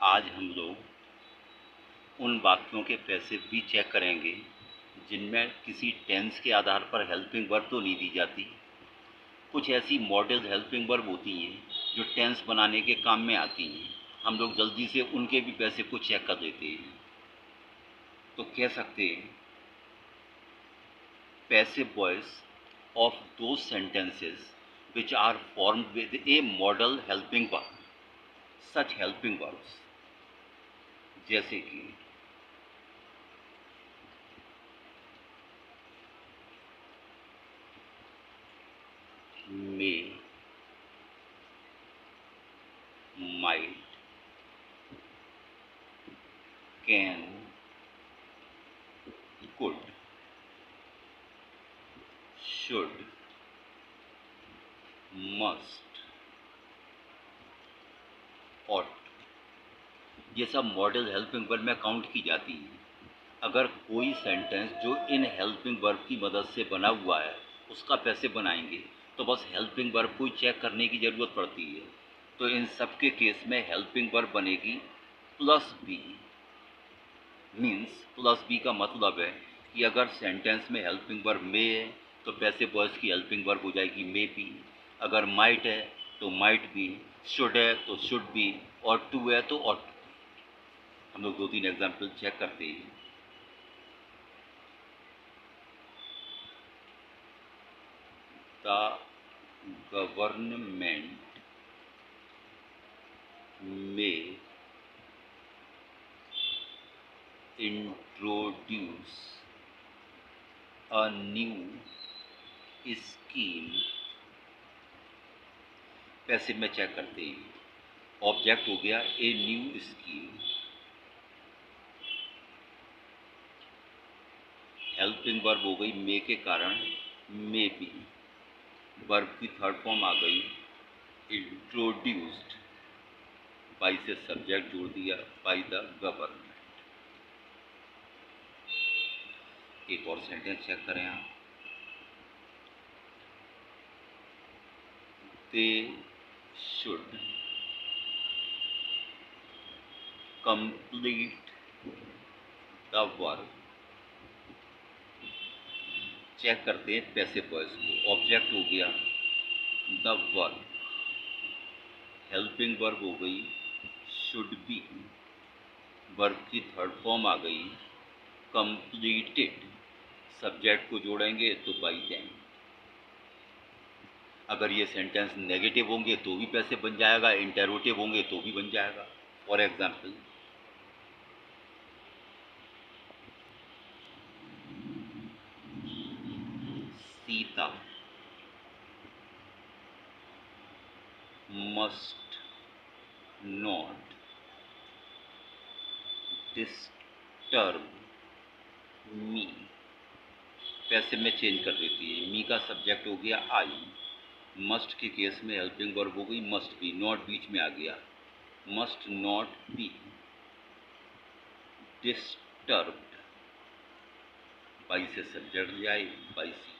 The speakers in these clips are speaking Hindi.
आज हम लोग उन वाक्यों के पैसिव भी चेक करेंगे जिनमें किसी टेंस के आधार पर हेल्पिंग वर्ब तो नहीं दी जाती। कुछ ऐसी मॉडल हेल्पिंग वर्ब होती हैं जो टेंस बनाने के काम में आती हैं। हम लोग जल्दी से उनके भी पैसिव को चेक कर लेते हैं। तो कह सकते हैं passive voice of those sentences which are formed with a modal helping verb. Such helping verbs जैसे कि may, might, can, could, should, must, ought, ये सब मॉडल हेल्पिंग वर्ब में काउंट की जाती हैं। अगर कोई सेंटेंस जो इन हेल्पिंग वर्ब की मदद से बना हुआ है उसका पैसिव बनाएंगे तो बस हेल्पिंग वर्ब को ही चेक करने की ज़रूरत पड़ती है। तो इन सब के केस में हेल्पिंग वर्ब बनेगी plus B. Means plus B का मतलब है कि अगर सेंटेंस में हेल्पिंग वर्ब मे है तो पैसिव वॉइस की हेल्पिंग वर्ब हो जाएगी मे बी। अगर माइट है तो माइट बी, शुड है तो शुड बी, और टू है तो ऑट। हम लोग 2-3 एग्जाम्पल चेक करते हैं। The government may introduce a new scheme। Passive में चेक करते हैं। ऑब्जेक्ट हो गया a new scheme. Helping verb हो गई मे के कारण मे बी। वर्ब की थर्ड फॉर्म आ गई इंट्रोड्यूस्ड, बाई से सब्जेक्ट जोड़ दिया बाई द गवर्नमेंट। एक और सेंटेंस चेक करें आप। They should complete the work. Check करते हैं पैसिव वॉइस को। ऑब्जेक्ट हो गया द वर्क, हेल्पिंग वर्ब हो गई शुड बी, वर्ब की थर्ड फॉर्म आ गई कंप्लीटेड, सब्जेक्ट को जोड़ेंगे तो बाई देम। अगर ये सेंटेंस नेगेटिव होंगे तो भी पैसिव बन जाएगा, इंटेरोटिव होंगे तो भी बन जाएगा। For example Sita must not disturb me. Passive में चेंज कर देती है। मी का सब्जेक्ट हो गया आई। मस्ट के केस में हेल्पिंग वर्ब हो गई मस्ट बी, नॉट बीच में आ गया। Must not be disturbed, by से सब्जेक्ट जाए बाई सी।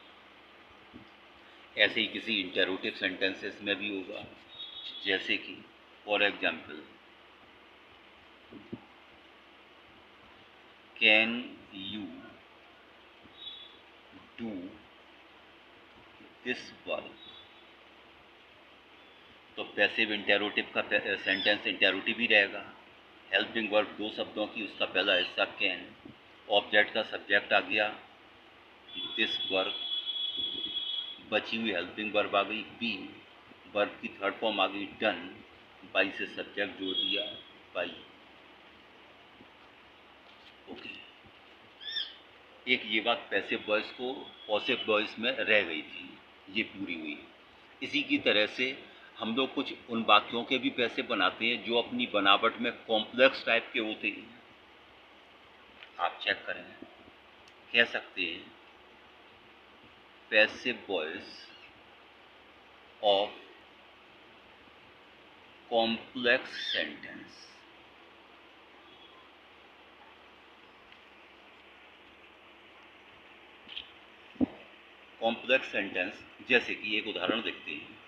ऐसे ही किसी इंटेरोटिव सेंटेंसेस में भी होगा, जैसे कि for example can you do this work. तो पैसिव इंटेरोटिव का सेंटेंस इंटेरोटिव ही रहेगा। हेल्पिंग वर्ब दो शब्दों की, उसका पहला हिस्सा कैन, ऑब्जेक्ट का सब्जेक्ट आ गया दिस वर्क, बची हुई हेल्पिंग वर्ब आ गई बी, वर्ब की थर्ड फॉर्म आ गई डन, बाई से सब्जेक्ट जोड़ दिया बाई। ओके, एक ये बात पैसिव वॉइस को पॉसिव वॉइस में रह गई थी, ये पूरी हुई। इसी की तरह से हम लोग कुछ उन वाक्यों के भी पैसिव बनाते हैं जो अपनी बनावट में कॉम्प्लेक्स टाइप के होते हैं। आप चेक करें, कह सकते हैं passive voice of complex sentence. Complex sentence जैसे कि एक उदाहरण देखते हैं।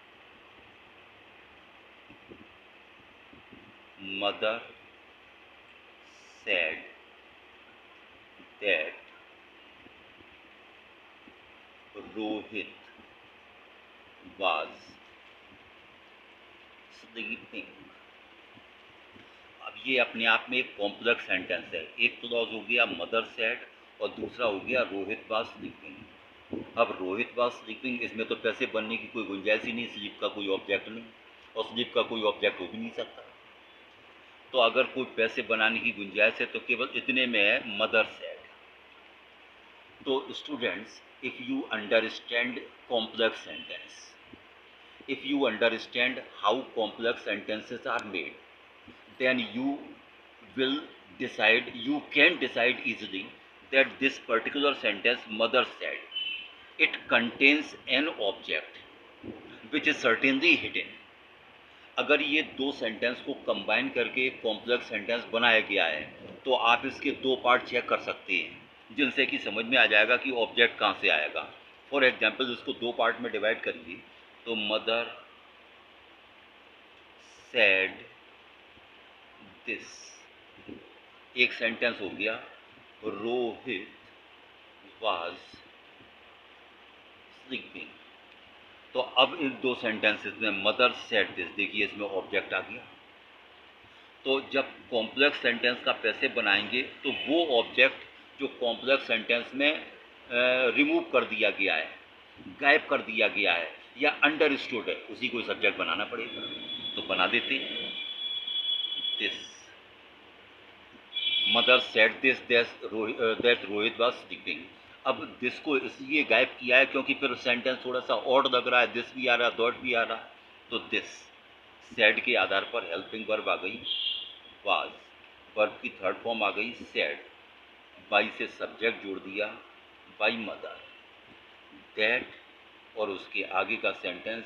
Mother said that Rohit was sleeping। अब ये अपने आप में एक कॉम्प्लेक्स सेंटेंस है। एक क्लॉज हो गया मदर सेड और दूसरा हो गया रोहित वाज स्लीपिंग। अब रोहित वाज स्लीपिंग, इसमें तो पैसे बनने की कोई गुंजाइश ही नहीं, स्लीप का कोई ऑब्जेक्ट नहीं और स्लीप का कोई ऑब्जेक्ट हो भी नहीं सकता। तो अगर कोई पैसे बनाने की गुंजाइश है तो केवल इतने में है मदर सेड। तो students, if you understand complex sentence, if you understand how complex sentences are made, then you can decide easily that this particular sentence mother said, it contains an object which is certainly hidden। अगर ये दो सेंटेंस को कंबाइन करके एक कॉम्प्लेक्स सेंटेंस बनाया गया है तो आप इसके दो पार्ट चेक कर सकते हैं जिनसे कि समझ में आ जाएगा कि ऑब्जेक्ट कहाँ से आएगा। फॉर एग्जाम्पल इसको दो पार्ट में डिवाइड करिए तो मदर said this एक सेंटेंस हो गया, रोहित was sleeping। तो अब इन दो सेंटेंसेस में मदर सेड दिस, देखिए इसमें ऑब्जेक्ट आ गया। तो जब कॉम्प्लेक्स सेंटेंस का पैसे बनाएंगे तो वो ऑब्जेक्ट जो कॉम्प्लेक्स सेंटेंस में रिमूव कर दिया गया है, गायब कर दिया गया है या अंडरस्टूड है, उसी को सब्जेक्ट बनाना पड़ेगा। तो बना देते हैं, this mother said this that Rohit was sleeping. अब दिस को इसलिए गायब किया है क्योंकि फिर सेंटेंस थोड़ा सा ऑड लग रहा है, दिस भी आ रहा है, दैट भी आ रहा है। तो दिस सेड के आधार पर हेल्पिंग वर्ब आ गई वाज, वर्ब की थर्ड फॉर्म आ गई सेड, बाई से सब्जेक्ट जोड़ दिया बाई मदर, दैट और उसके आगे का सेंटेंस